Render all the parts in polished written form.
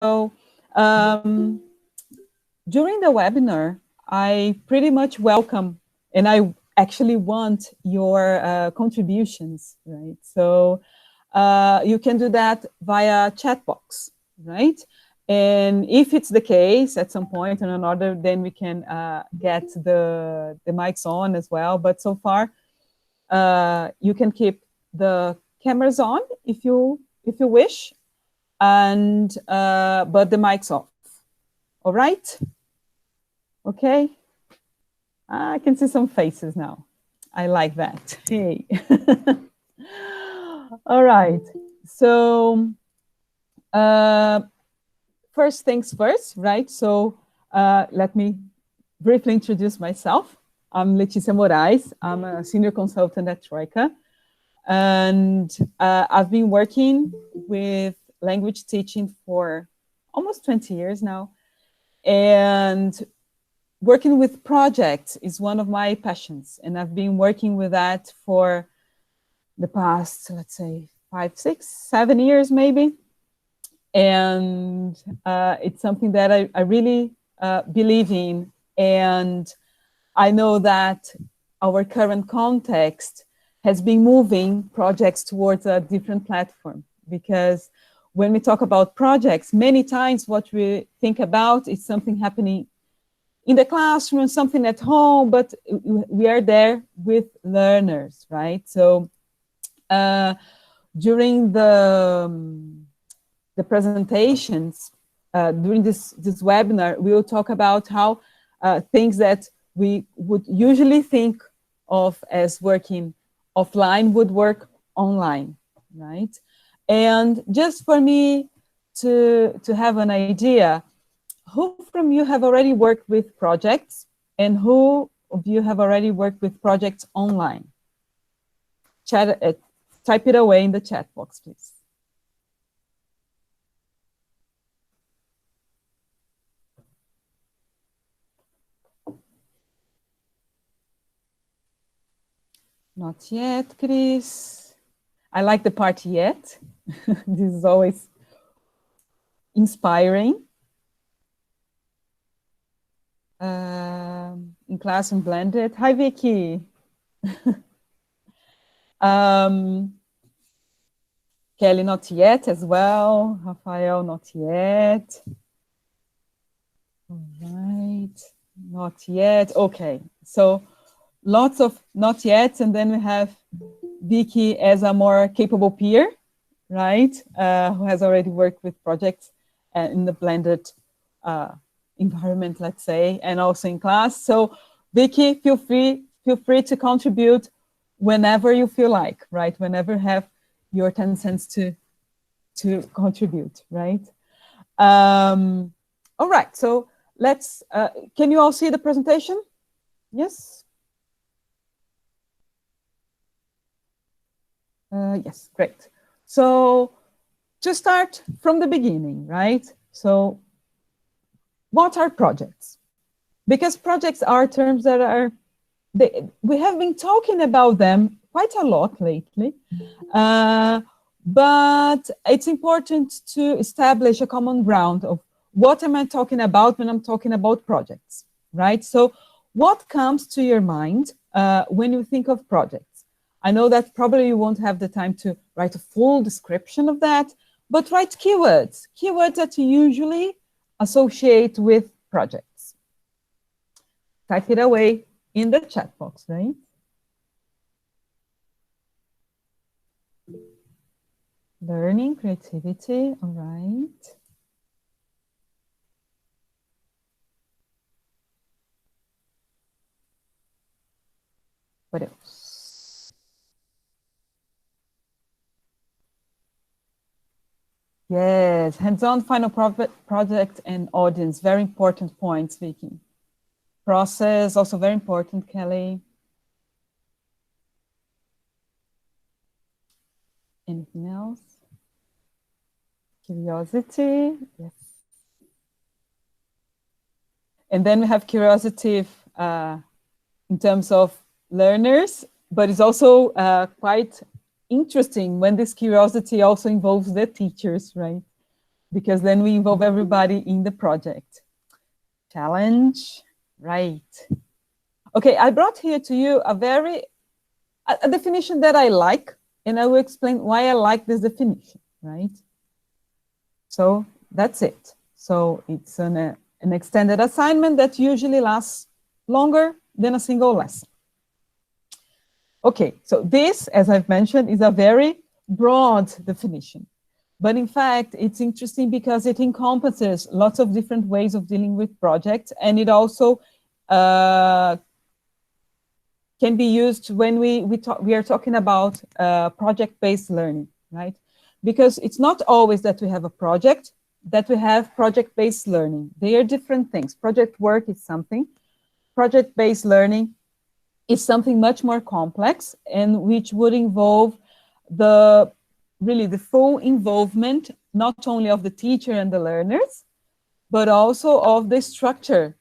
So during the webinar, I pretty much welcome, and I actually want your contributions, right? So you can do that via chat box, right? And if it's the case at some point or another, then we can get the mics on as well. But so far, you can keep the cameras on if you wish, and but the mic's off. All right? Okay. I can see some faces now. I like that. Hey. All right. So first things first, right? So let me briefly introduce myself. I'm Leticia Moraes. I'm a senior consultant at Troika. And I've been working with language teaching for almost 20 years now. And working with projects is one of my passions. And I've been working with that for the past, let's say, 5, 6, 7 years, maybe. And it's something that I really believe in. And I know that our current context has been moving projects towards a different platform, because when we talk about projects, many times what we think about is something happening in the classroom, something at home, but we are there with learners, right? So during the presentations, during this webinar, we will talk about how things that we would usually think of as working offline would work online, right? And just for me to have an idea, who from you have already worked with projects, and who of you have already worked with projects online? Type it away in the chat box, please. Not yet, Chris. I like the part yet. This is always inspiring. In class and blended. Hi, Vicky. Kelly, not yet as well. Rafael, not yet. All right, not yet. Okay, so lots of not yet, and then we have Vicky as a more capable peer, right? Who has already worked with projects in the blended environment, let's say, and also in class. So Vicky, feel free to contribute whenever you feel like, right? Whenever you have your 10 cents to contribute, right? All right, so let's, can you all see the presentation? Yes? Yes, great. So to start from the beginning, right? So what are projects? Because projects are terms that are, we have been talking about them quite a lot lately, but it's important to establish a common ground of what am I talking about when I'm talking about projects, right? So what comes to your mind when you think of projects? I know that probably you won't have the time to write a full description of that, but write keywords that you usually associate with projects. Type it away in the chat box, right? Learning, creativity, all right. What else? Yes, hands-on, final project, and audience. Very important points, Vicky. Process, also very important, Kelly. Anything else? Curiosity, yes. And then we have curiosity in terms of learners, but it's also quite interesting when this curiosity also involves the teachers, right? because then we involve everybody in the project. Challenge, right. Okay, I brought here to you a definition that I like, and I will explain why I like this definition, right? So that's it. So it's an extended assignment that usually lasts longer than a single lesson. Okay, so this, as I've mentioned, is a very broad definition. But in fact, it's interesting because it encompasses lots of different ways of dealing with projects, and it also can be used when we are talking about project-based learning, right? Because it's not always that we have a project, that we have project-based learning. They are different things. Project work is something. Project-based learning is something much more complex, and which would involve the full involvement, not only of the teacher and the learners, but also of the structure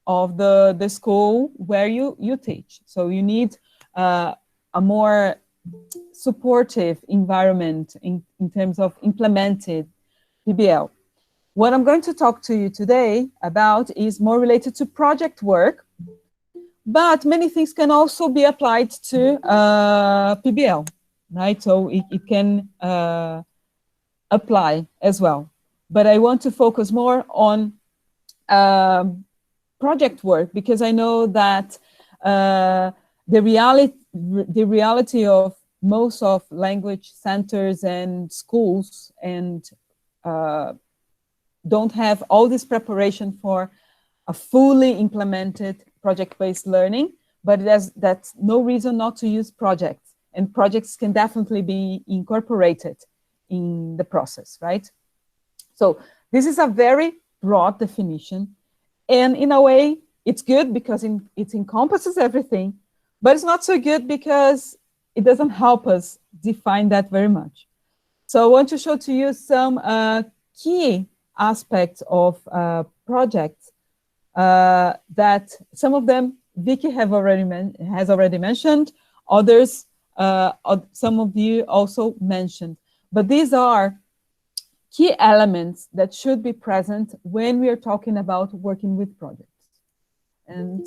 of the school where you teach. So you need a more supportive environment in terms of implemented PBL. What I'm going to talk to you today about is more related to project work, but many things can also be applied to PBL, right? So it can apply as well. But I want to focus more on project work, because I know that the reality of most of language centers and schools and don't have all this preparation for a fully implemented project-based learning, but that's no reason not to use projects, and projects can definitely be incorporated in the process, right? So this is a very broad definition, and in a way it's good because it encompasses everything, but it's not so good because it doesn't help us define that very much. So I want to show to you some key aspects of projects that some of them Vicky has already mentioned, others some of you also mentioned, but these are key elements that should be present when we are talking about working with projects, and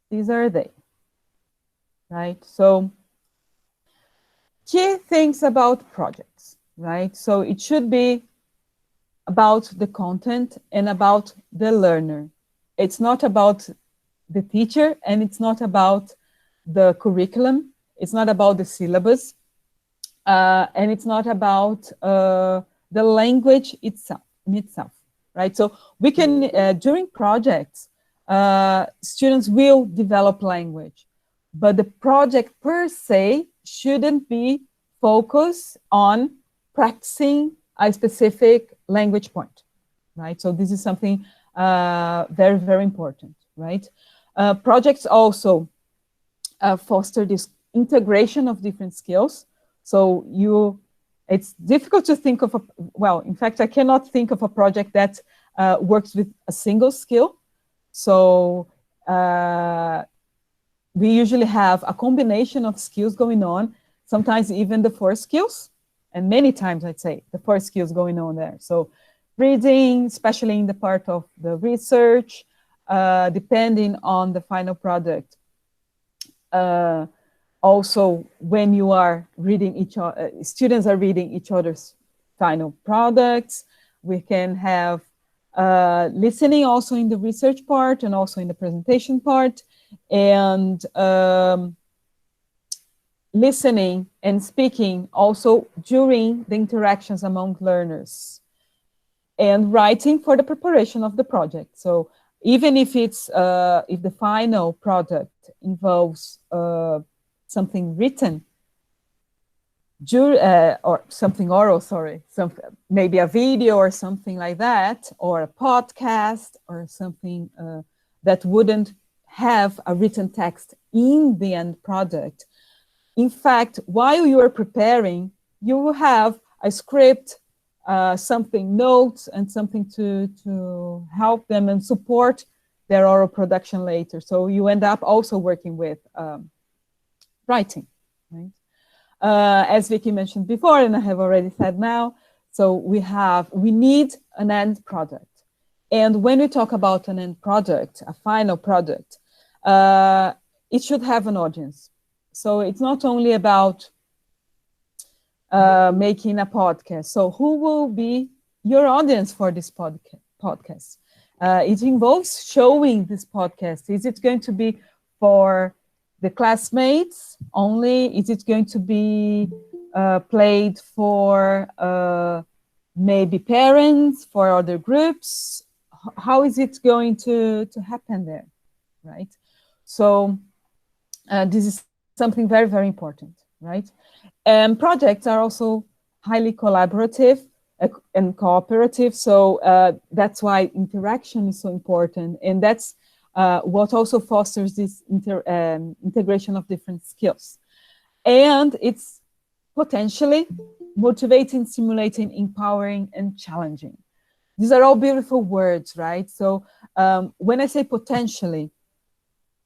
these are they, right? So key things about projects, right? So it should be about the content and about the learner. It's not about the teacher, and it's not about the curriculum. It's not about the syllabus, and it's not about the language itself, right? So we can, during projects, students will develop language, but the project per se shouldn't be focused on practicing a specific language point, right? So this is something very, very important, right? Projects also foster this integration of different skills. So it's difficult to think of in fact, I cannot think of a project that works with a single skill. So we usually have a combination of skills going on, sometimes even the 4 skills, and many times I'd say the 4 skills going on there. So reading, especially in the part of the research, depending on the final product. Also, when you are reading students are reading each other's final products, we can have listening also in the research part and also in the presentation part, and listening and speaking also during the interactions among learners, and writing for the preparation of the project. So even if it's if the final product involves something written or something oral, maybe a video or something like that, or a podcast or something that wouldn't have a written text in the end product. In fact, while you are preparing, you will have a script, something notes, and something to help them and support their oral production later. So you end up also working with writing, right? As Vicky mentioned before, and I have already said now, So we need an end product. And when we talk about an end product, a final product, it should have an audience. So it's not only about making a podcast. So who will be your audience for this podcast? It involves showing this podcast. Is it going to be for the classmates only? Is it going to be played for maybe parents, for other groups? How is it going to happen there, right? So this is something very, very important, right? And projects are also highly collaborative and cooperative. So that's why interaction is so important. And that's what also fosters this integration of different skills. And it's potentially motivating, stimulating, empowering, and challenging. These are all beautiful words, right? So when I say potentially,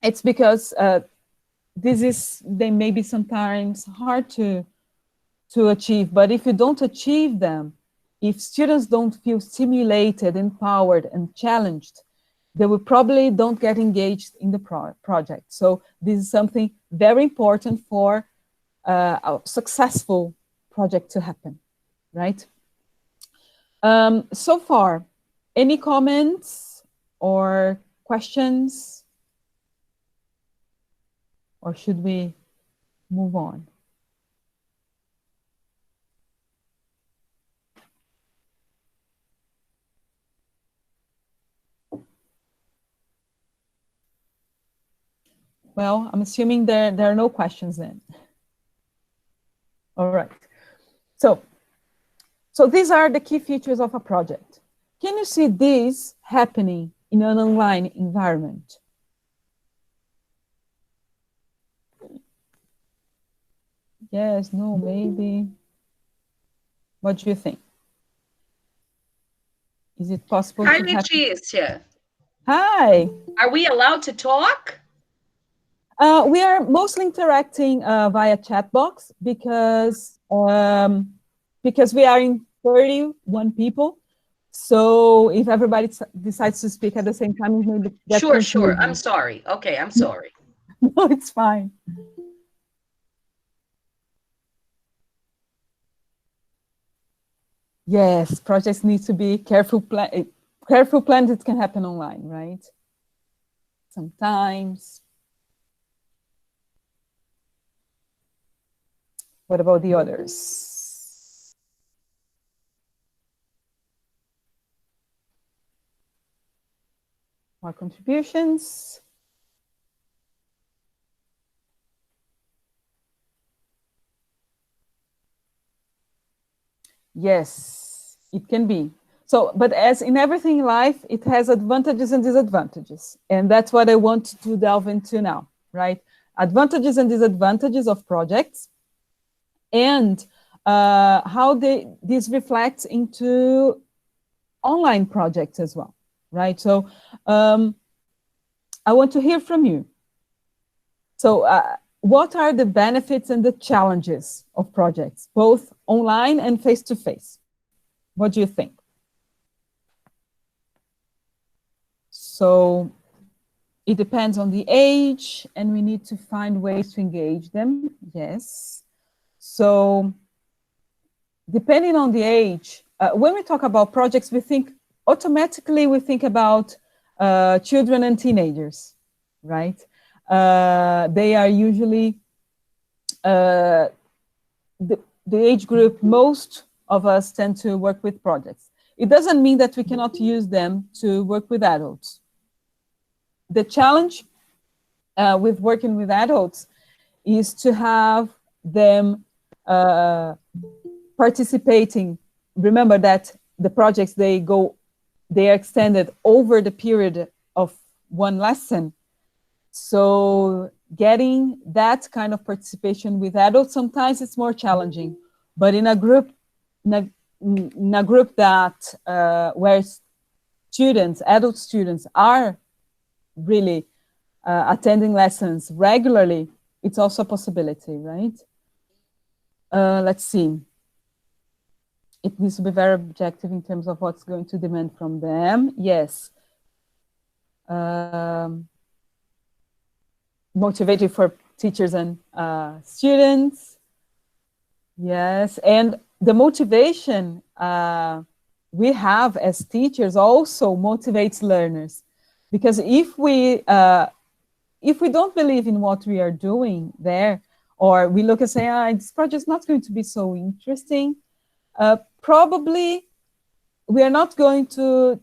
it's because they may be sometimes hard to achieve, but if you don't achieve them, if students don't feel stimulated, empowered, and challenged, they will probably don't get engaged in the project. So this is something very important for a successful project to happen, right? So far, any comments or questions? Or should we move on? Well, I'm assuming there are no questions then. All right. So these are the key features of a project. Can you see this happening in an online environment? Yes, no, maybe. What do you think? Is it possible Hi, to happen? Leticia. Hi. Are we allowed to talk? We are mostly interacting via chat box because we are in 31 people. So if everybody decides to speak at the same time, it may get Sure, sure. I'm confusing. sorry. Okay, I'm sorry. No, it's fine. Yes, projects need to be careful planned. It can happen online, right? Sometimes. What about the others? More contributions? Yes, it can be. So, but as in everything in life, it has advantages and disadvantages. And that's what I want to delve into now, right? Advantages and disadvantages of projects and how this reflects into online projects as well, right? So I want to hear from you. So what are the benefits and the challenges of projects, both online and face-to-face? What do you think? So it depends on the age, and we need to find ways to engage them. Yes. So depending on the age, when we talk about projects, we think about children and teenagers, right? They are usually the age group most of us tend to work with projects. It doesn't mean that we cannot use them to work with adults. The challenge with working with adults is to have them participating. Remember that the projects, they are extended over the period of one lesson. So getting that kind of participation with adults, sometimes it's more challenging. But in a group, that where adult students are really attending lessons regularly, it's also a possibility, right? Let's see. it needs to be very objective in terms of what's going to demand from them. Yes. Motivated for teachers and students. Yes. And the motivation we have as teachers also motivates learners. Because if we don't believe in what we are doing there, or we look and say, this project is not going to be so interesting, probably we are not going to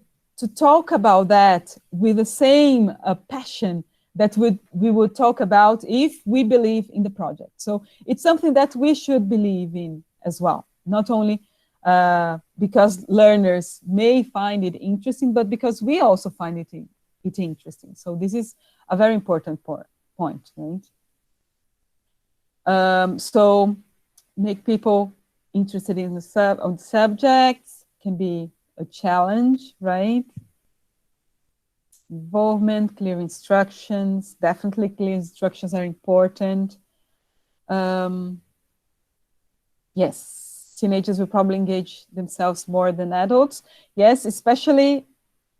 talk about that with the same passion that we would talk about if we believe in the project. So it's something that we should believe in as well, not only because learners may find it interesting, but because we also find it interesting. So this is a very important point, right? So make people interested in the subjects can be a challenge, right? Involvement, clear instructions. Definitely clear instructions are important. Yes, teenagers will probably engage themselves more than adults. Yes, especially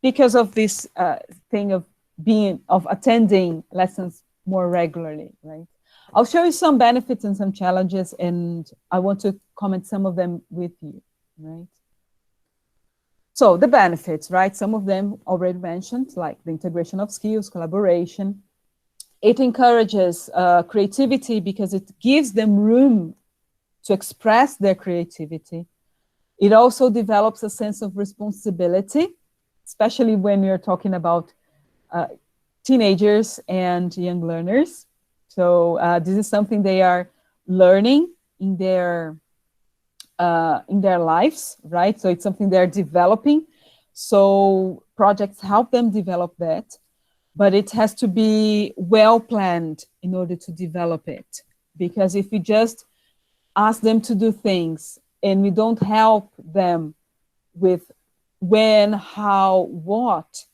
because of this thing of attending lessons more regularly, right? I'll show you some benefits and some challenges, and I want to comment some of them with you, right? So the benefits, right? Some of them already mentioned, like the integration of skills, collaboration. It encourages creativity because it gives them room to express their creativity. It also develops a sense of responsibility, especially when you're talking about teenagers and young learners. So this is something they are learning in their lives, right? So it's something they're developing. So projects help them develop that, but it has to be well planned in order to develop it. Because if we just ask them to do things and we don't help them with when, how, what,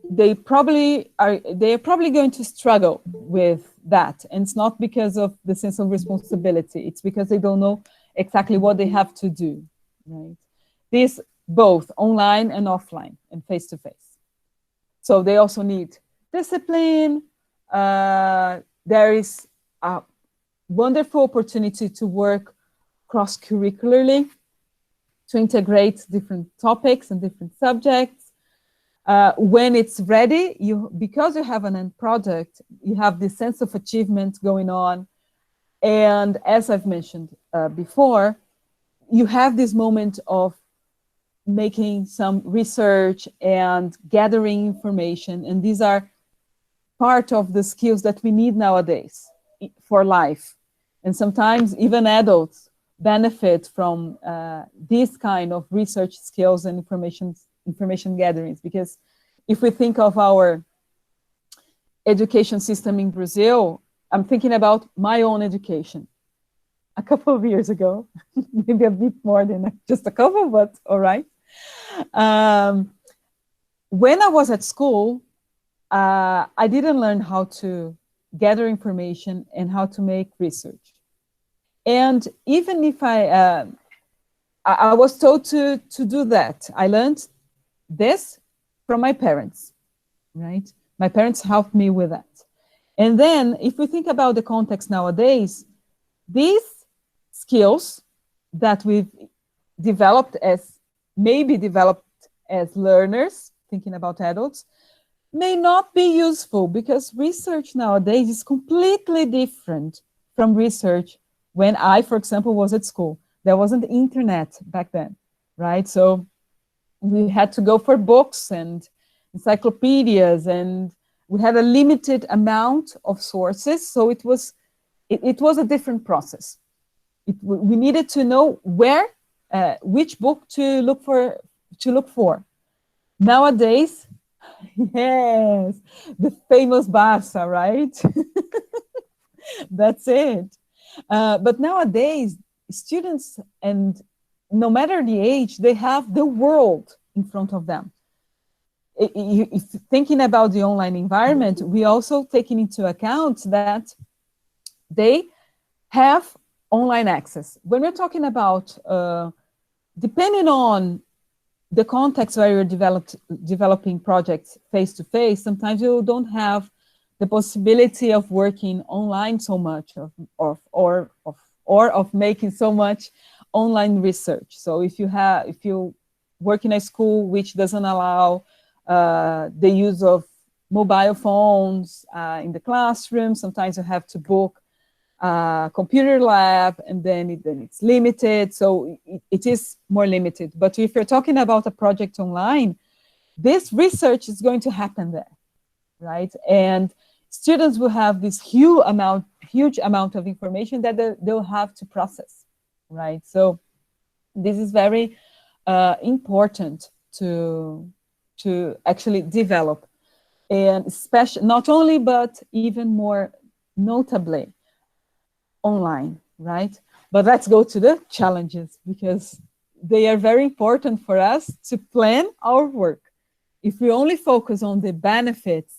they're probably going to struggle with that. And it's not because of the sense of responsibility. It's because they don't know exactly what they have to do, right? This both online and offline and face-to-face. So they also need discipline. There is a wonderful opportunity to work cross-curricularly, to integrate different topics and different subjects. When it's ready, because you have an end product, you have this sense of achievement going on. And as I've mentioned before, you have this moment of making some research and gathering information. And these are part of the skills that we need nowadays for life. And sometimes even adults benefit from this kind of research skills and information gatherings, because if we think of our education system in Brazil, I'm thinking about my own education. A couple of years ago, maybe a bit more than just a couple, but all right. When I was at school, I didn't learn how to gather information and how to make research. And even if I was told to do that, I learned this from my parents, right? My parents helped me with that. And then if we think about the context nowadays, these skills that we've developed as learners, thinking about adults, may not be useful, because research nowadays is completely different from research when I, for example, was at school. There wasn't internet back then, right? So we had to go for books and encyclopedias, and we had a limited amount of sources. So it was a different process. We needed to know which book to look for. Nowadays, yes, the famous Barça, right? That's it. But nowadays, students, and no matter the age, they have the world in front of them. If thinking about the online environment, we also taking into account that they have online access. When we're talking about, depending on the context where you're developing projects face-to-face, sometimes you don't have the possibility of working online so much, or of making so much online research. So if you work in a school which doesn't allow the use of mobile phones in the classroom, sometimes you have to book computer lab, and then it's limited, so it is more limited. But if you're talking about a project online, this research is going to happen there, right? And students will have this huge amount of information that they'll have to process, right? So this is very important to actually develop, and especially not only, but even more notably online, right? But let's go to the challenges, because they are very important for us to plan our work. If we only focus on the benefits,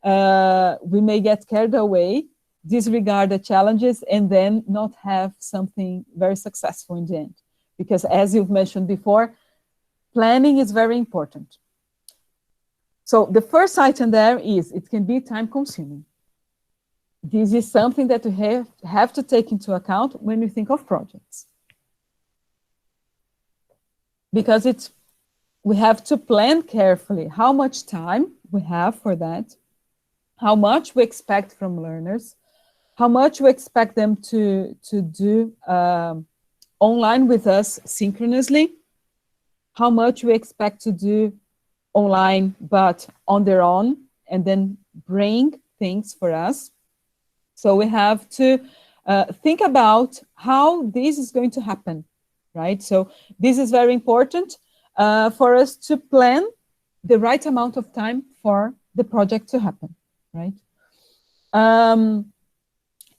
we may get carried away, disregard the challenges, and then not have something very successful in the end. Because as you've mentioned before, planning is very important. So the first item there is, it can be time consuming. This is something that we have to take into account when we think of projects. Because we have to plan carefully how much time we have for that, how much we expect from learners, how much we expect them to do online with us synchronously, how much we expect to do online but on their own, and then bring things for us. So we have to think about how this is going to happen, right? So this is very important for us to plan the right amount of time for the project to happen, right?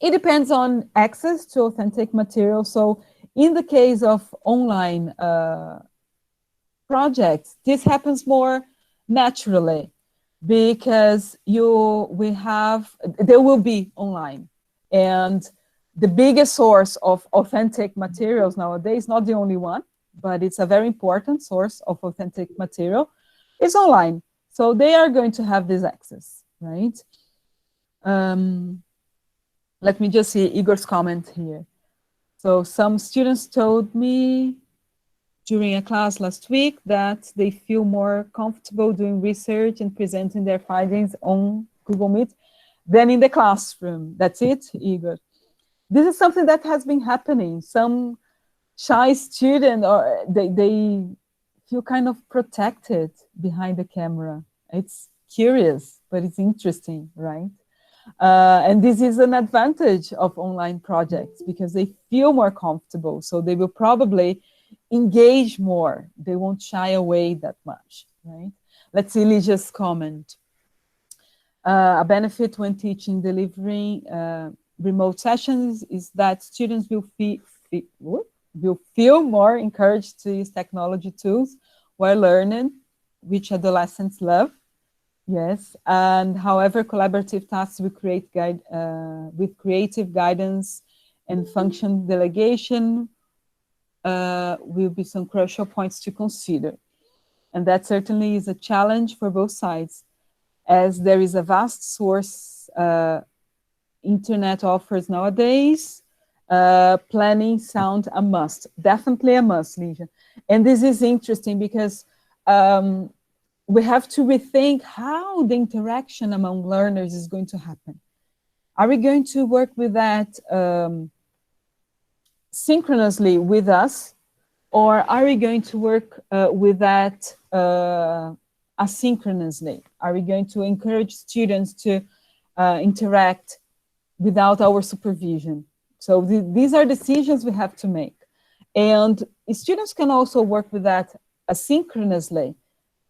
It depends on access to authentic material. So in the case of online projects, this happens more naturally, because they will be online. And the biggest source of authentic materials nowadays, not the only one, but it's a very important source of authentic material, is online. So they are going to have this access, right? Let me just see Igor's comment here. So some students told me during a class last week that they feel more comfortable doing research and presenting their findings on Google Meet than in the classroom. That's it, Igor. This is something that has been happening. Some shy student, or they feel kind of protected behind the camera. It's curious, but it's interesting, right? And this is an advantage of online projects, because they feel more comfortable. So they will probably engage more. They won't shy away that much, right? Let's see Lydia's comment. A benefit when teaching, delivering remote sessions is that students will feel more encouraged to use technology tools while learning, which adolescents love. Yes, and however, collaborative tasks will create with creative guidance and function delegation will be some crucial points to consider. And that certainly is a challenge for both sides, as there is a vast source internet offers nowadays. Planning sound a must, definitely a must, Lydia. And this is interesting because we have to rethink how the interaction among learners is going to happen. Are we going to work with that synchronously with us, or are we going to work with that asynchronously? Are we going to encourage students to interact without our supervision? So these are decisions we have to make. And students can also work with that asynchronously,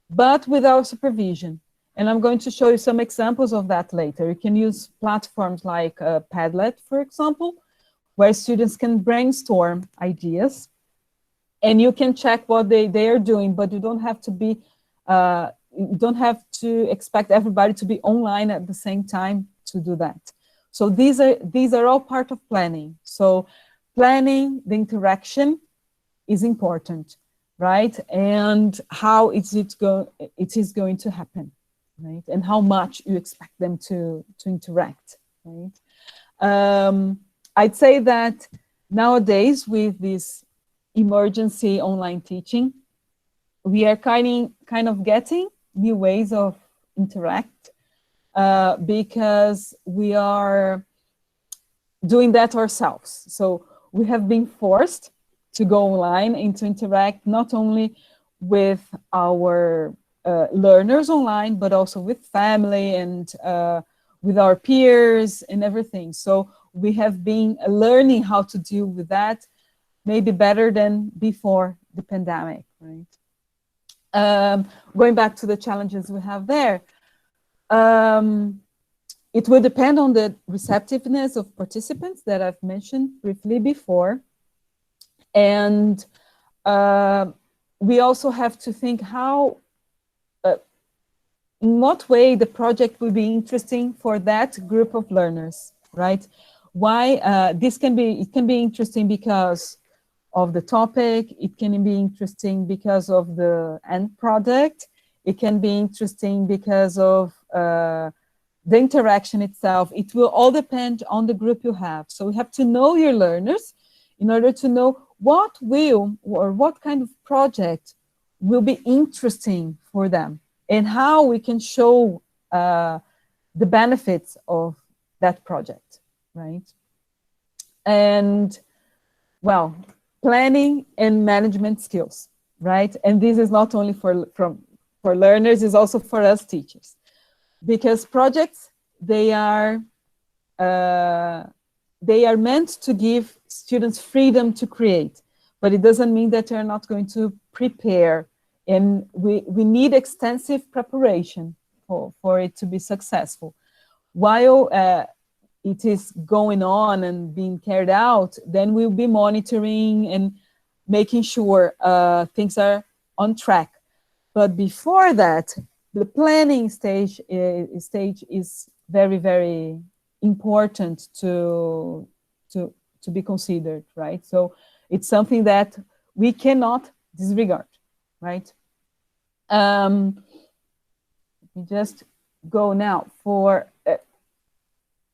but with our supervision. And I'm going to show you some examples of that later. You can use platforms like Padlet, for example, where students can brainstorm ideas, and you can check what they are doing, but you don't have to be, you don't have to expect everybody to be online at the same time to do that. So these are all part of planning. So planning the interaction is important, right? And how it is going to happen, right? And how much you expect them to interact, right? I'd say that nowadays with this emergency online teaching, we are kind of getting new ways of interact because we are doing that ourselves. So we have been forced to go online and to interact not only with our learners online, but also with family and with our peers and everything. So we have been learning how to deal with that maybe better than before the pandemic, right? Going back to the challenges we have there, it will depend on the receptiveness of participants that I've mentioned briefly before. And we also have to think how, in what way the project will be interesting for that group of learners, right? Why it can be interesting because of the topic, it can be interesting because of the end product, it can be interesting because of the interaction itself. It will all depend on the group you have. So you have to know your learners in order to know what kind of project will be interesting for them and how we can show the benefits of that project, right? And well, planning and management skills, right? And this is not only for learners, it's also for us teachers. Because projects, they are meant to give students freedom to create, but it doesn't mean that they're not going to prepare. And we need extensive preparation for it to be successful. While it is going on and being carried out, then we'll be monitoring and making sure things are on track. But before that, the planning stage is very, very important to be considered, right? So it's something that we cannot disregard, right? Let me just go now for,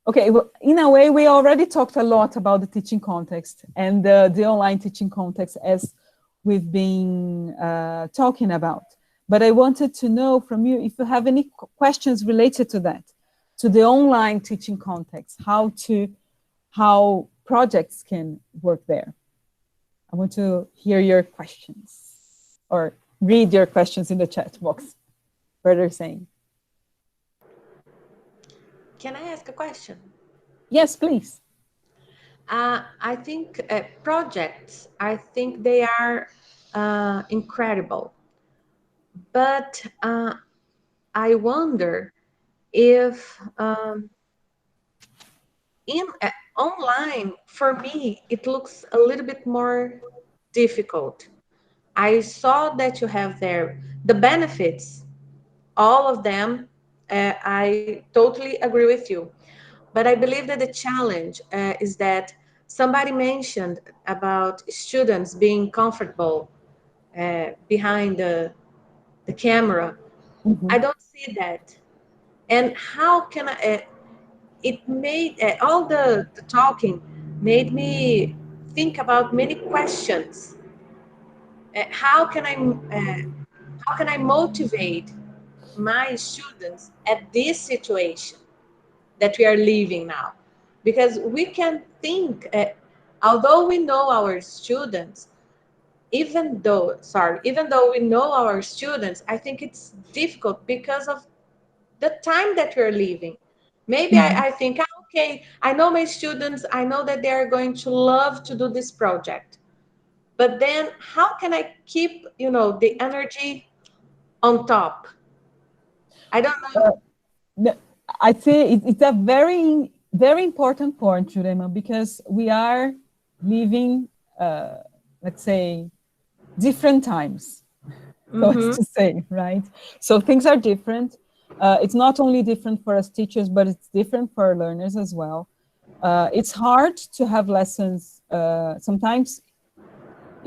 okay, well, in a way, we already talked a lot about the teaching context and the online teaching context as we've been talking about. But I wanted to know from you if you have any questions related to that, to the online teaching context, how projects can work there. I want to hear your questions or read your questions in the chat box. What they're saying. Can I ask a question? Yes, please. I think projects, I think they are incredible. But I wonder if in online, for me, it looks a little bit more difficult. I saw that you have there the benefits, all of them. I totally agree with you. But I believe that the challenge is that somebody mentioned about students being comfortable behind the camera. Mm-hmm. I don't see that. And how can I? It made all the talking made me think about many questions. How can I motivate my students at this situation that we are living now? Because we can think, although we know our students, even though we know our students, I think it's difficult because of the time that we're living. Maybe Mm-hmm. I think, okay, I know my students, I know that they are going to love to do this project. But then how can I keep, the energy on top? I don't know. I say it's a very, very important point, Jurema, because we are living, let's say, different times, so as Mm-hmm. to say, right? So things are different. It's not only different for us teachers, but it's different for our learners as well. It's hard to have lessons sometimes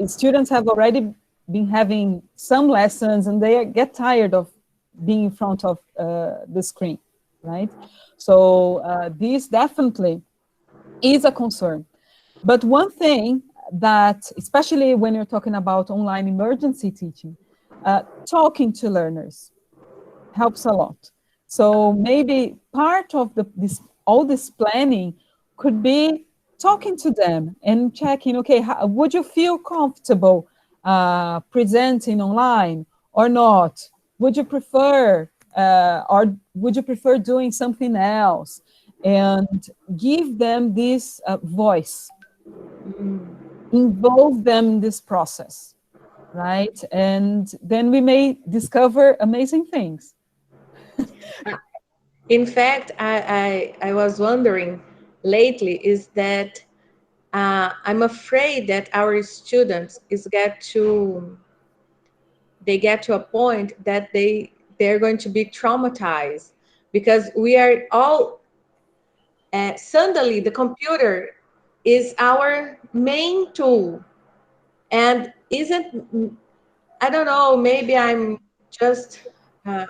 students have already been having some lessons and they get tired of being in front of the screen, right? So this definitely is a concern. But one thing that, especially when you're talking about online emergency teaching, talking to learners helps a lot. So maybe part of all this planning could be talking to them and checking, okay, would you feel comfortable presenting online or not? Would you prefer, or would you prefer doing something else? And give them this voice, involve them in this process, right? And then we may discover amazing things. In fact, I was wondering lately is that I'm afraid that our students they get to a point that they're going to be traumatized because we are all suddenly the computer is our main tool, and isn't, I don't know, maybe I'm just uh,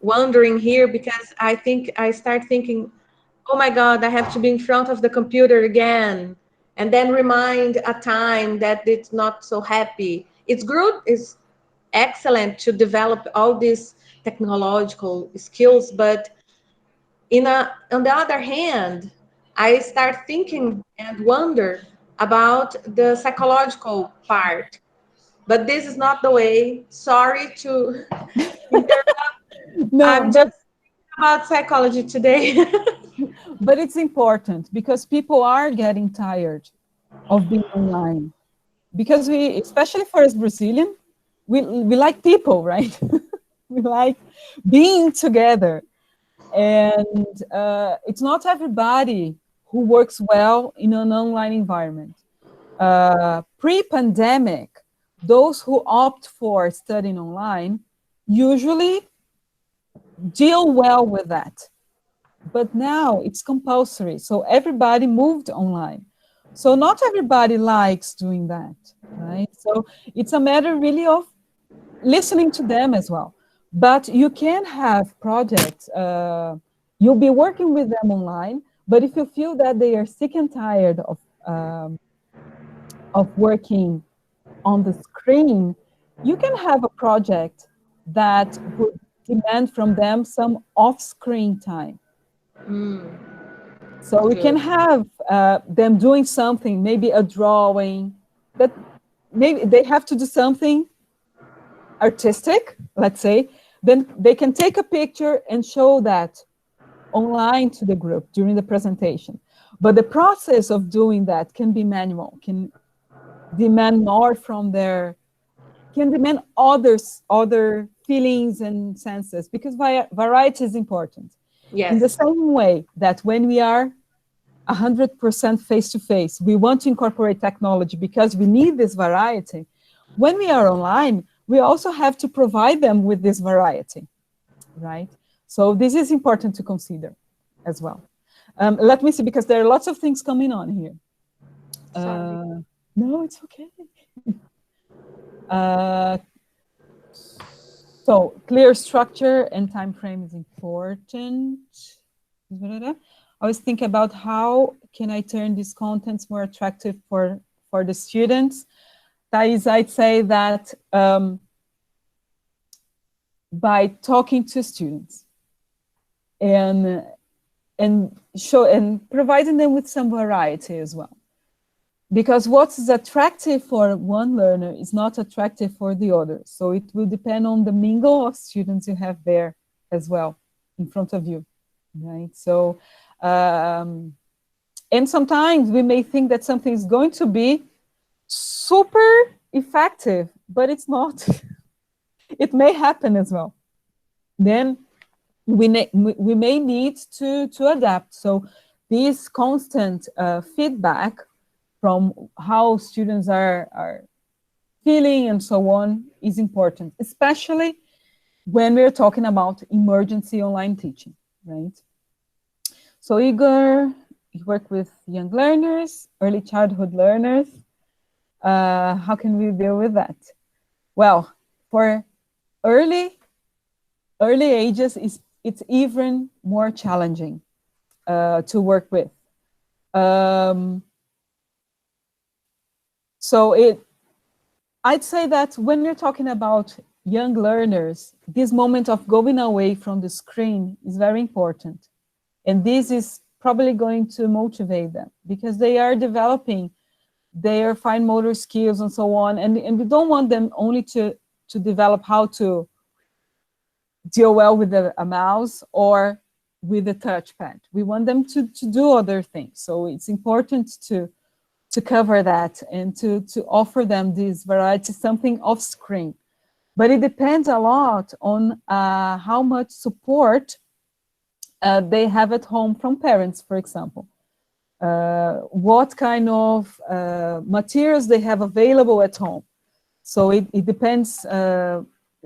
wondering here because I start thinking, oh my God, I have to be in front of the computer again, and then remind a time that it's not so happy. It's good, it's excellent to develop all these technological skills, but on the other hand, I start thinking and wonder about the psychological part. But this is not the way. Sorry to interrupt. No, I'm just about psychology today. but it's important because people are getting tired of being online. Because we, especially for us Brazilian, we like people, right? We like being together. And it's not everybody who works well in an online environment. Pre-pandemic, those who opt for studying online usually deal well with that. But now it's compulsory, so everybody moved online. So not everybody likes doing that, right? So it's a matter really of listening to them as well. But you can have projects, you'll be working with them online, but if you feel that they are sick and tired of working on the screen, you can have a project that would demand from them some off-screen time. So we can Good. have them doing something, maybe a drawing, that maybe they have to do something artistic, let's say, then they can take a picture and show that online to the group during the presentation. But the process of doing that can be manual, can demand more from their, can demand other feelings and senses, because variety is important. In the Yes. same way that when we are 100% face-to-face, we want to incorporate technology because we need this variety. When we are online, we also have to provide them with this variety, right? So this is important to consider as well. Let me see, because there are lots of things coming on here. Sorry. No, it's okay. Uh, so clear structure and time frame is important. I was thinking about how can I turn these contents more attractive for the students. Thais, I'd say that by talking to students and providing them with some variety as well. Because what is attractive for one learner is not attractive for the other. So it will depend on the mingle of students you have there as well in front of you, right? So, and sometimes we may think that something is going to be super effective, but it's not. It may happen as well. Then we may need to adapt. So this constant feedback from how students are feeling and so on is important, especially when we're talking about emergency online teaching, right? So Igor, you work with young learners, early childhood learners. How can we deal with that? Well, for early ages, it's even more challenging to work with. Um, so I'd say that when you're talking about young learners, this moment of going away from the screen is very important. And this is probably going to motivate them because they are developing their fine motor skills and so on. And we don't want them only to develop how to deal well with a mouse or with a touchpad. We want them to do other things. So it's important to cover that and to offer them this variety, something off screen. But it depends a lot on how much support they have at home from parents, for example. What kind of materials they have available at home. So it depends.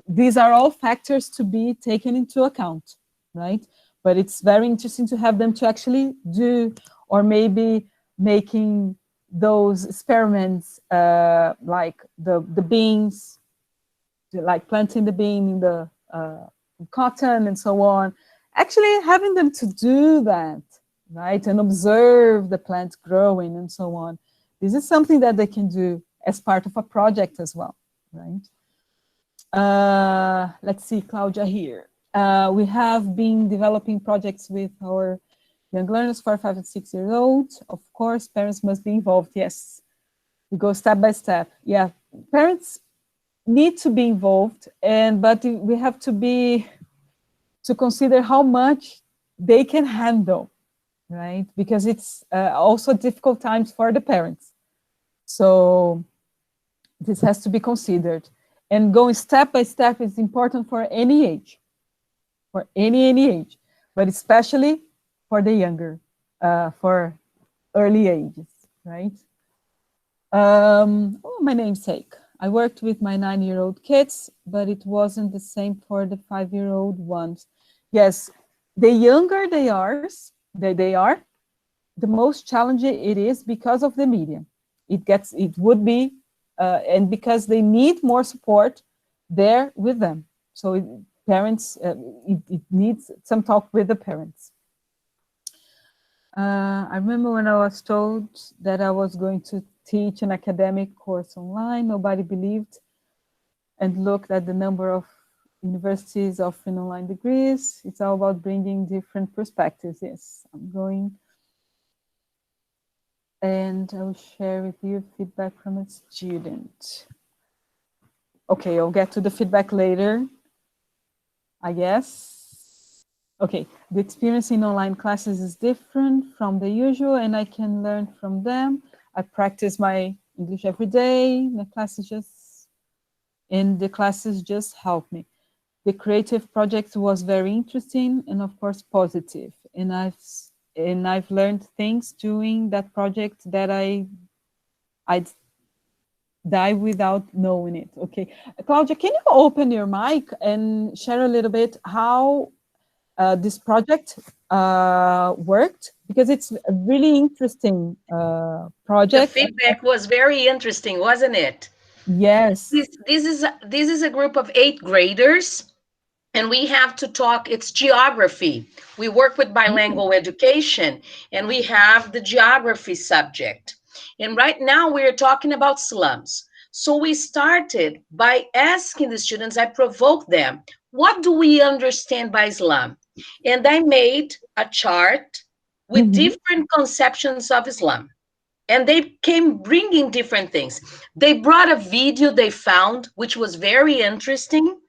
These are all factors to be taken into account, right? But it's very interesting to have them to actually do, or maybe making those experiments like the beans, like planting the bean in the cotton and so on. Actually having them to do that, right? And observe the plant growing and so on. This is something that they can do as part of a project as well, right? Let's see, Claudia here. We have been developing projects with our young learners, 4, 5, and 6 years old. Of course, parents must be involved. Yes, we go step by step. Yeah, parents need to be involved, but we have to consider how much they can handle, right? Because it's also difficult times for the parents. So this has to be considered. And going step by step is important for any age, for any age, but especially for the younger, for early ages, right? My namesake. I worked with my 9-year-old kids, but it wasn't the same for the 5-year-old ones. Yes, the younger they are, the most challenging it is because of the media. It would be, and because they need more support there with them. So parents, it needs some talk with the parents. I remember when I was told that I was going to teach an academic course online, nobody believed, and looked at the number of universities offering online degrees. It's all about bringing different perspectives. Yes, I'm going, and I will share with you feedback from a student. Okay, I'll get to the feedback later, I guess. Okay, the experience in online classes is different from the usual, and I can learn from them. I practice my English every day. The classes just help me. The creative project was very interesting and of course positive. And I've learned things doing that project that I'd die without knowing it. Okay, Claudia, can you open your mic and share a little bit how this project worked? Because it's a really interesting project. The feedback was very interesting, wasn't it? Yes. This is a group of 8th graders, and we have to talk. It's geography. We work with bilingual education, and we have the geography subject. And right now we are talking about slums. So we started by asking the students, I provoked them, what do we understand by Islam? And I made a chart with different conceptions of Islam. And they came bringing different things. They brought a video they found, which was very interesting.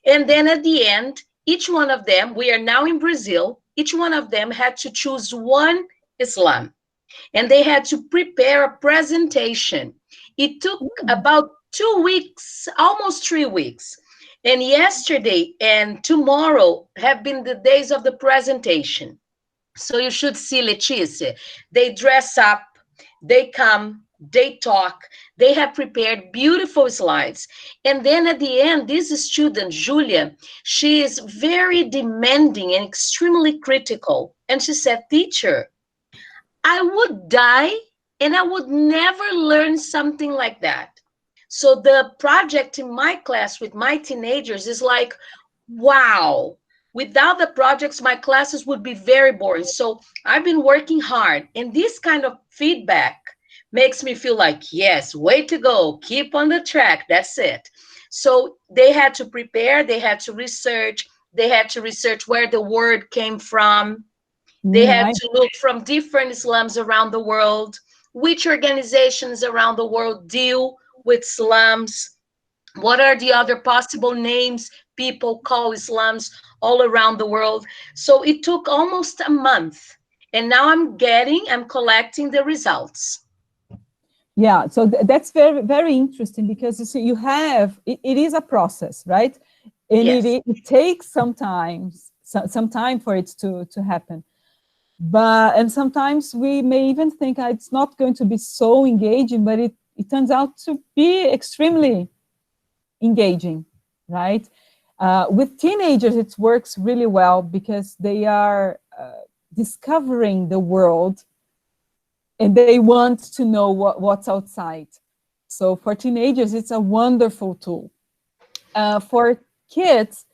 And then at the end, each one of them, we are now in Brazil, each one of them had to choose one Islam. And they had to prepare a presentation. It took about 2 weeks, almost 3 weeks. And yesterday and tomorrow have been the days of the presentation. So you should see Leticia. They dress up, they come, they talk, they have prepared beautiful slides. And then at the end, this student, Julia, she is very demanding and extremely critical. And she said, teacher, I would die and I would never learn something like that. So the project in my class with my teenagers is like, wow. Without the projects, my classes would be very boring. So I've been working hard, and this kind of feedback makes me feel like, yes, way to go. Keep on the track. That's it. So they had to prepare, they had to research where the word came from. They had Nice. to look from different slums around the world, which organizations around the world deal with slums, what are the other possible names people call slums all around the world. So it took almost a month. And now I'm collecting the results. Yeah, so that's very, very interesting because you see, you have, it is a process, right? And Yes. it takes some time for it to happen. But, and sometimes we may even think it's not going to be so engaging, but it turns out to be extremely engaging, right? With teenagers, it works really well because they are discovering the world and they want to know what's outside. So for teenagers, it's a wonderful tool. For kids,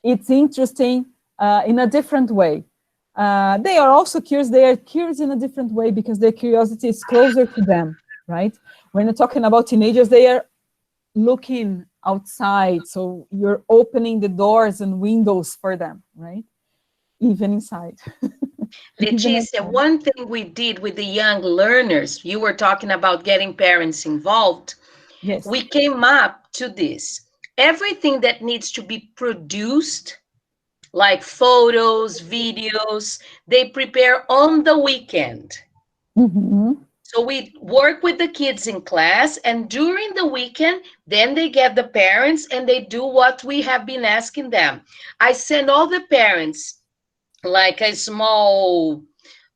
it's interesting in a different way. They are also curious. They are curious in a different way because their curiosity is closer to them, right? When you're talking about teenagers, they are looking outside. So you're opening the doors and windows for them, right? Even inside. Even Leticia, outside. one thing we did with the young learners, you were talking about getting parents involved. Yes. We came up to this. Everything that needs to be produced, like photos, videos, they prepare on the weekend. Mm-hmm. So we work with the kids in class, and during the weekend, then they get the parents and they do what we have been asking them. I send all the parents like a small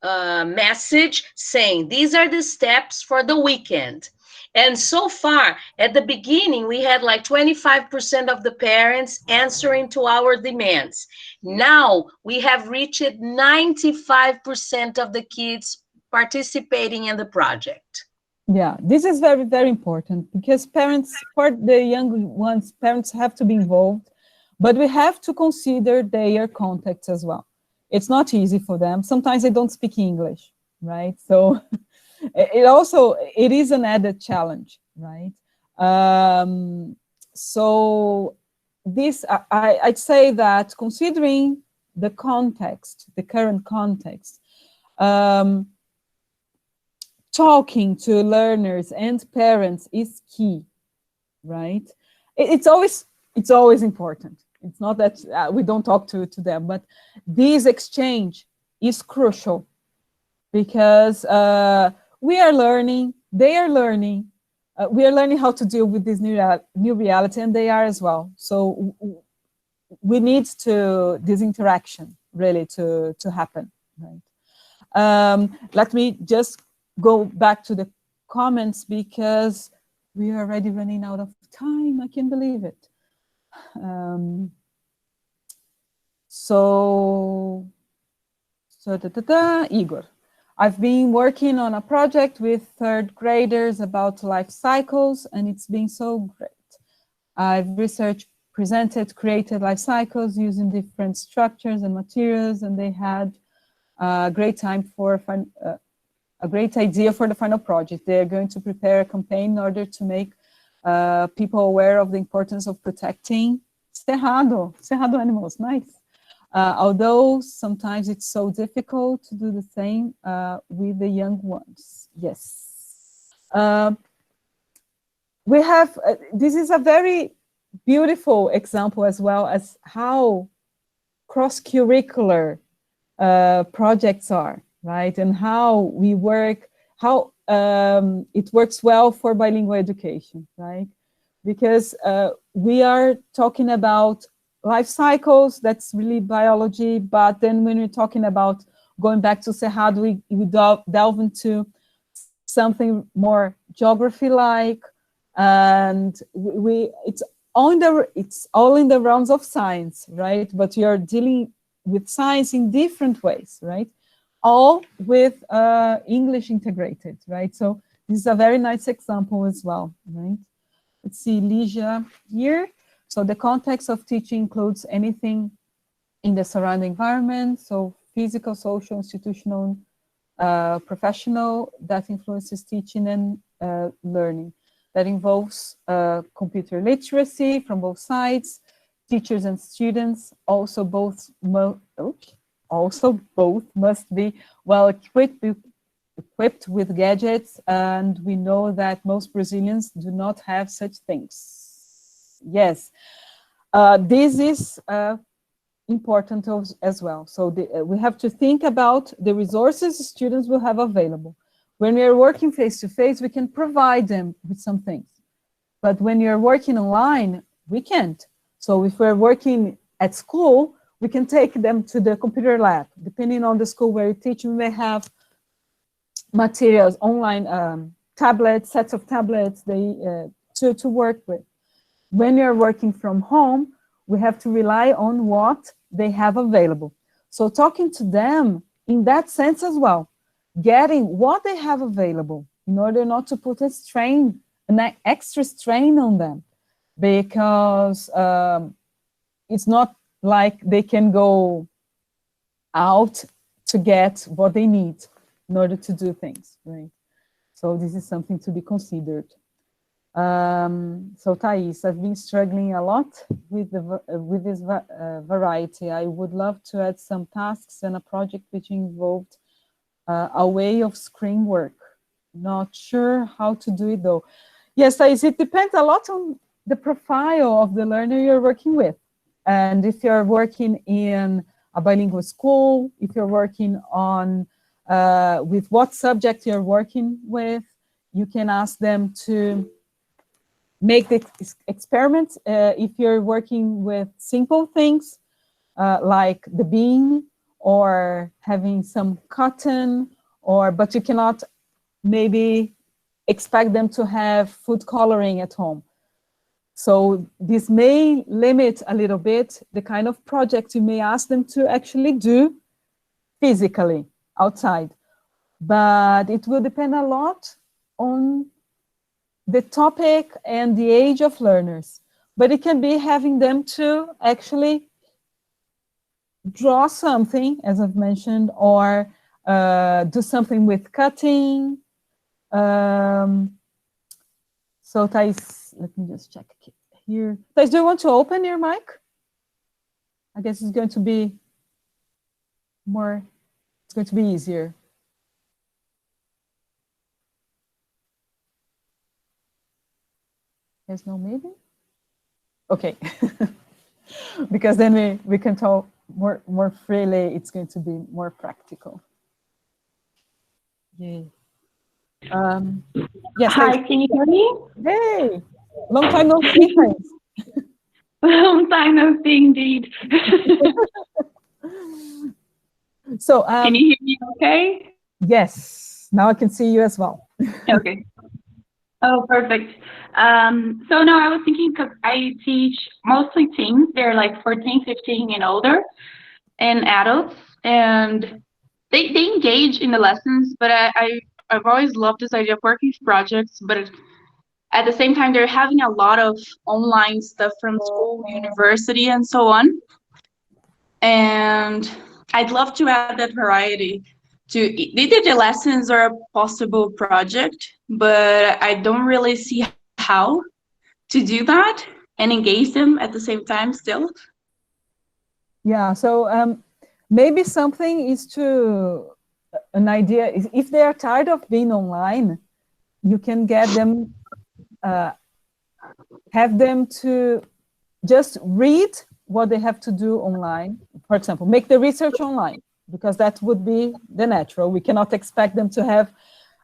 message saying these are the steps for the weekend. And so far, at the beginning, we had like 25% of the parents answering to our demands. Now we have reached 95% of the kids participating in the project. Yeah, this is very, very important because parents, for the young ones, parents have to be involved, but we have to consider their context as well. It's not easy for them. Sometimes they don't speak English, right? So it is an added challenge, right? So this, I'd say that considering the context, the current context, um, talking to learners and parents is key, right? It's always important. It's not that we don't talk to them, but this exchange is crucial because we are learning, they are learning, we are learning how to deal with this new reality, and they are as well. So we need this interaction really to happen, right? Let me just go back to the comments because we are already running out of time. I can't believe it. Igor. I've been working on a project with third graders about life cycles, and it's been so great. I've researched, presented, created life cycles using different structures and materials, and they had a great time for a great idea for the final project. They're going to prepare a campaign in order to make people aware of the importance of protecting cerrado animals. Nice. Although sometimes it's so difficult to do the same with the young ones. Yes. We have, this is a very beautiful example as well as how cross-curricular projects are, right? And how we work, how it works well for bilingual education, right? Because we are talking about life cycles, that's really biology, but then when we're talking about going back to Cerrado, we delve into something more geography-like, and it's all in the realms of science, right? But you're dealing with science in different ways, right? all with English integrated, right? So this is a very nice example as well, right? Let's see, Ligia here. So the context of teaching includes anything in the surrounding environment, so physical, social, institutional, professional, that influences teaching and learning. That involves computer literacy from both sides, teachers and students. Also both must be well equipped with gadgets, and we know that most Brazilians do not have such things. Yes, this is important as well. So we have to think about the resources students will have available. When we are working face-to-face, we can provide them with some things. But when you're working online, we can't. So if we're working at school, we can take them to the computer lab. Depending on the school where you teach, we may have materials, online tablets, sets of tablets to work with. When you're working from home, we have to rely on what they have available. So talking to them in that sense as well, getting what they have available in order not to put an extra strain on them, because it's not like they can go out to get what they need in order to do things, right? So this is something to be considered. So Thais, I've been struggling a lot with this variety. I would love to add some tasks and a project which involved a way of screen work. Not sure how to do it though. Yes, Thais, it depends a lot on the profile of the learner you're working with. And if you're working in a bilingual school, if you're working on with what subject you're working with, you can ask them to make the experiments. If you're working with simple things like the bean or having some cotton, but you cannot maybe expect them to have food coloring at home. So this may limit a little bit the kind of project you may ask them to actually do physically outside. But it will depend a lot on the topic and the age of learners. But it can be having them to actually draw something, as I've mentioned, or do something with cutting. So Thais, let me just check here. Thais, do you want to open your mic? I guess it's going to be easier. There's no maybe? Okay. Because then we can talk more freely. It's going to be more practical. Yay. Yes. Hi, can you hear me? Hey, long time no see, friends. Long time no see, indeed. So, can you hear me okay? Yes, now I can see you as well. Okay. Oh, perfect. So no, I was thinking because I teach mostly teens. They're like 14, 15 and older, and adults, and they engage in the lessons, but I've always loved this idea of working with projects, but at the same time, they're having a lot of online stuff from school, university, and so on. And I'd love to add that variety to either the lessons or a possible project, but I don't really see how to do that and engage them at the same time still. Yeah, so maybe something is an idea is if they are tired of being online, you can get them, have them to just read what they have to do online. For example, make the research online, because that would be the natural. We cannot expect them to have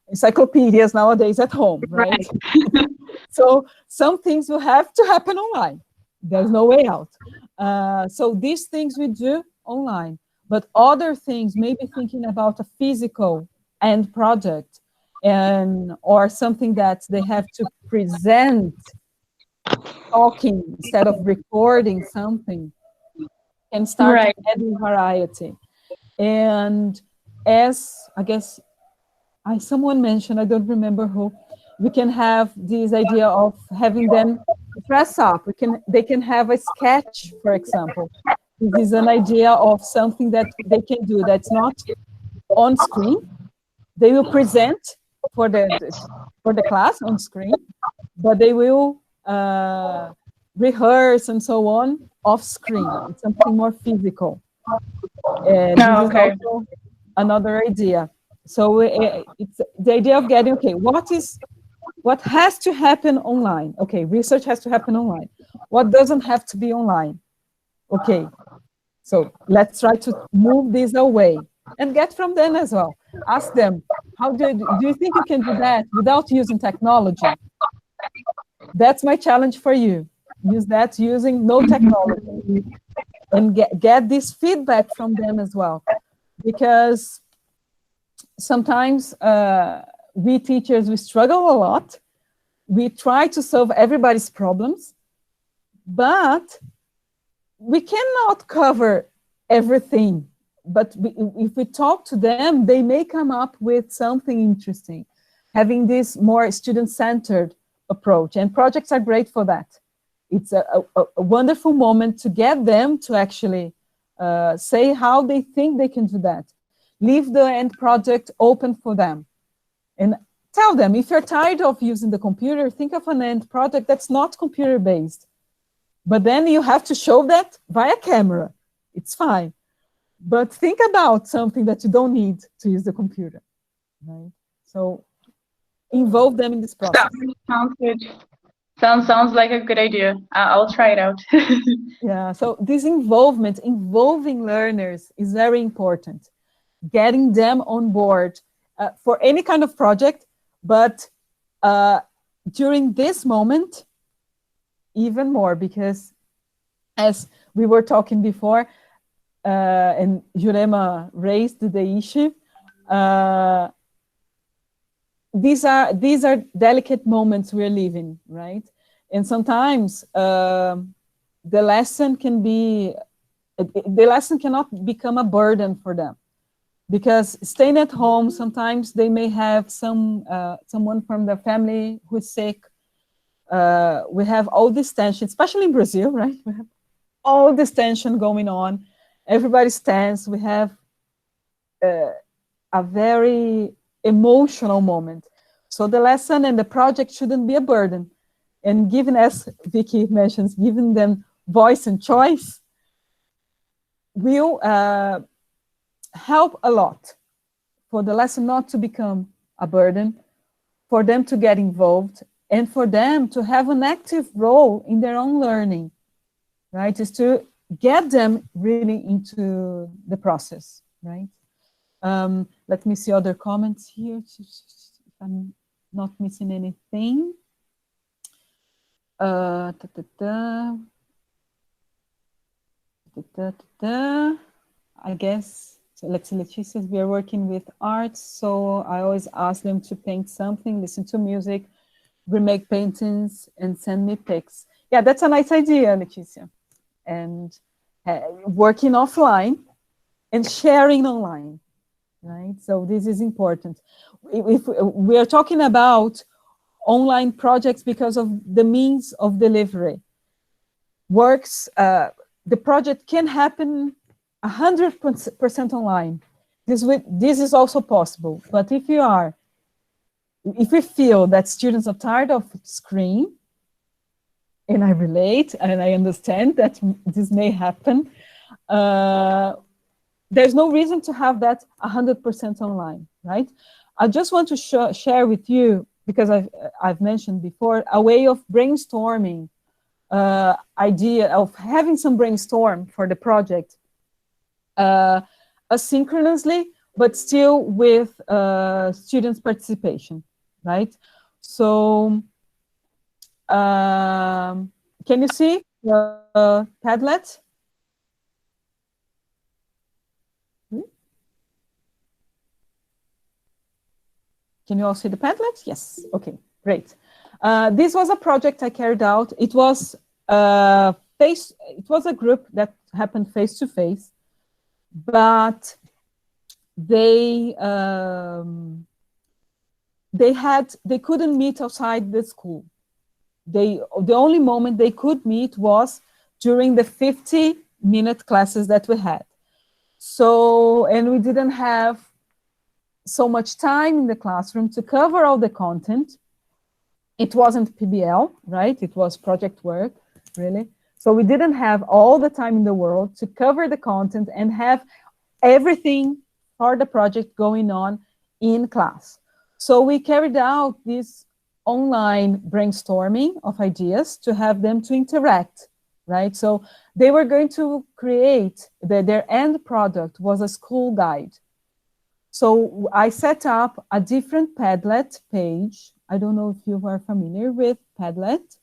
encyclopedias nowadays at home, right? So some things will have to happen online. There's no way out. So these things we do online, but other things, maybe thinking about a physical end project or something that they have to present talking instead of recording something, and start adding variety. And as I guess someone mentioned, I don't remember who, we can have this idea of having them dress up. They can have a sketch, for example. This is an idea of something that they can do that's not on screen. They will present for the class on screen, but they will rehearse and so on off screen. It's something more physical. This Oh, is okay. also another idea. So it's the idea of getting, okay, what has to happen online? Okay, research has to happen online. What doesn't have to be online? Okay, so let's try to move this away and get from them as well. Ask them, how do you think you can do that without using technology? That's my challenge for you. Use that using no technology and get this feedback from them as well. Because sometimes we teachers, we struggle a lot. We try to solve everybody's problems, but we cannot cover everything. But if we talk to them, they may come up with something interesting, having this more student-centered approach. And projects are great for that. It's a wonderful moment to get them to actually say how they think they can do that. Leave the end project open for them. And tell them, if you're tired of using the computer, think of an end project that's not computer-based. But then you have to show that via camera. It's fine. But think about something that you don't need to use the computer, right? So involve them in this process. Sounds good. Sounds like a good idea. I'll try it out. Yeah, so this involvement, involving learners is very important. Getting them on board for any kind of project, but during this moment, even more, because as we were talking before, and Jurema raised the issue, these are delicate moments we're living, right? And sometimes the lesson cannot become a burden for them. Because staying at home, sometimes they may have someone from their family who's sick. We have all this tension, especially in Brazil, right? We have all this tension going on. Everybody's tense. We have a very emotional moment. So the lesson and the project shouldn't be a burden. And given, as Vicky mentions, giving them voice and choice will help a lot for the lesson not to become a burden, for them to get involved, and for them to have an active role in their own learning, right? Is to get them really into the process, right? Let me see other comments here, if I'm not missing anything. I guess, so let's see, Leticia, we are working with arts, so I always ask them to paint something, listen to music, remake paintings, and send me pics. Yeah, that's a nice idea, Leticia. And working offline and sharing online, right? So this is important. If we are talking about online projects because of the means of delivery, the project can happen 100% online. This is also possible. But if we feel that students are tired of screen, and I relate and I understand that this may happen, there's no reason to have that 100% online, right? I just want to share with you, because I've mentioned before, a way of brainstorming, idea of having some brainstorm for the project, asynchronously, but still with students' participation, right? So, can you see the Padlet? Can you all see the Padlet? Yes. Okay, great. This was a project I carried out. It was a group that happened face to face, but they they couldn't meet outside the school. The only moment they could meet was during the 50-minute classes that we had. So, and we didn't have so much time in the classroom to cover all the content. It wasn't PBL, right? It was project work, really. So we didn't have all the time in the world to cover the content and have everything for the project going on in class. So we carried out this online brainstorming of ideas to have them to interact, right? So they were going to create, their end product was a school guide. So I set up a different Padlet page. I don't know if you are familiar with Padlet,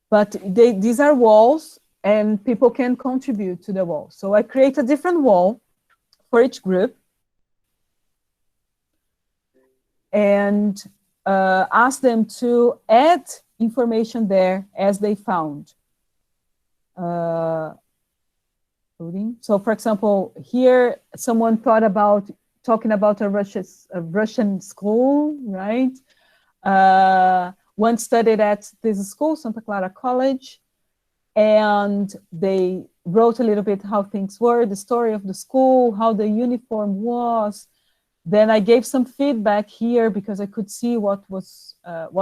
but these are walls and people can contribute to the wall. So I create a different wall for each group and ask them to add information there as they found. So for example, here someone thought about talking about a Russian school, right? One studied at this school, Santa Clara College, and they wrote a little bit how things were, the story of the school, how the uniform was. Then I gave some feedback here because I could see what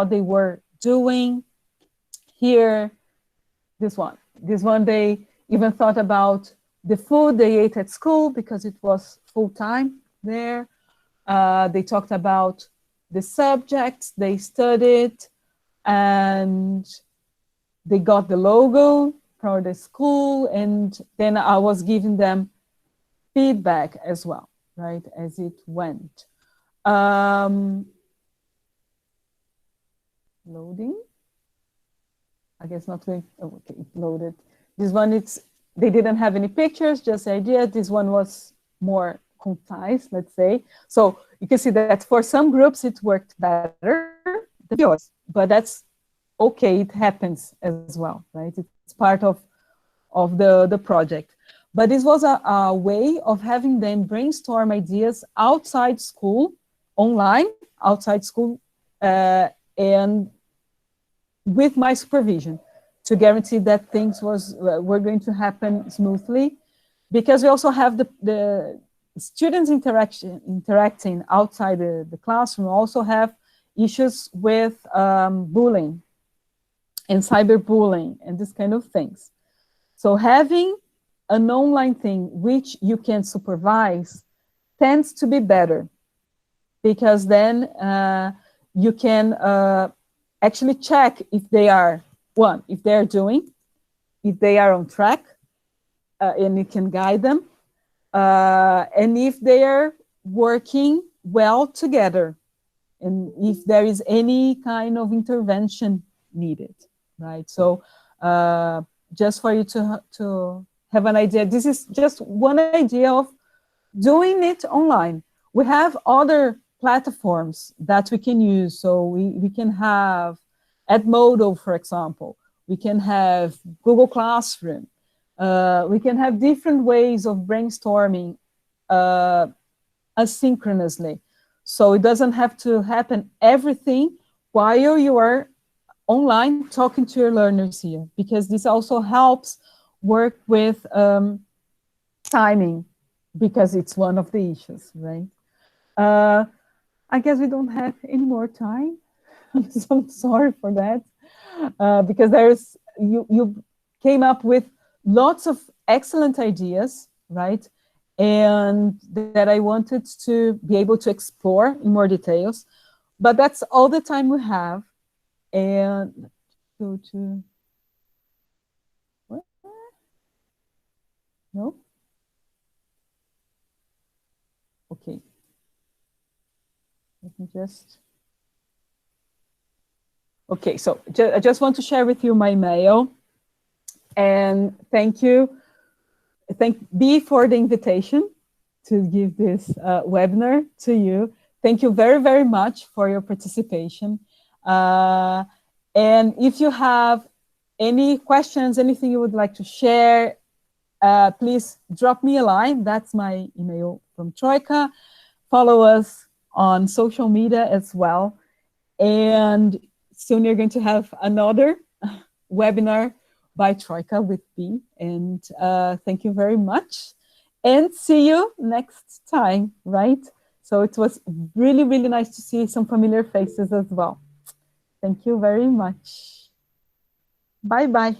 they were doing. Here, this one they even thought about the food they ate at school because it was full time there. They talked about the subjects they studied, and they got the logo for the school, and then I was giving them feedback as well, right, as it went. Loading. I guess not going. Oh, okay, it loaded. This one, they didn't have any pictures, just the idea. This one was more concise, let's say. So you can see that for some groups it worked better than yours, but that's okay. It happens as well, right? It's part of the project. But this was a way of having them brainstorm ideas outside school, online, outside school, and with my supervision to guarantee that things were going to happen smoothly, because we also have the students interacting outside the classroom also have issues with bullying and cyberbullying and this kind of things. So having an online thing which you can supervise tends to be better, because then you can actually check if they are, if they're doing, if they are on track, and you can guide them, and if they are working well together, and if there is any kind of intervention needed, right? So just for you to have an idea, this is just one idea of doing it online. We have other platforms that we can use. So we can have Edmodo, for example. We can have Google Classroom. We can have different ways of brainstorming asynchronously. So it doesn't have to happen everything while you are online talking to your learners here, because this also helps work with timing, because it's one of the issues, right? I guess we don't have any more time. So I'm sorry for that, because you came up with lots of excellent ideas, right? And that I wanted to be able to explore in more details, but that's all the time we have. And go to, what? No? Okay. Let me just, okay, so I just want to share with you my mail, and thank you. Thank B for the invitation to give this webinar to you. Thank you very, very much for your participation. And if you have any questions, anything you would like to share, please drop me a line. That's my email from Troika. Follow us on social media as well. And soon you're going to have another webinar by Troika with me. And thank you very much. And see you next time, right? So it was really, really nice to see some familiar faces as well. Thank you very much. Bye-bye.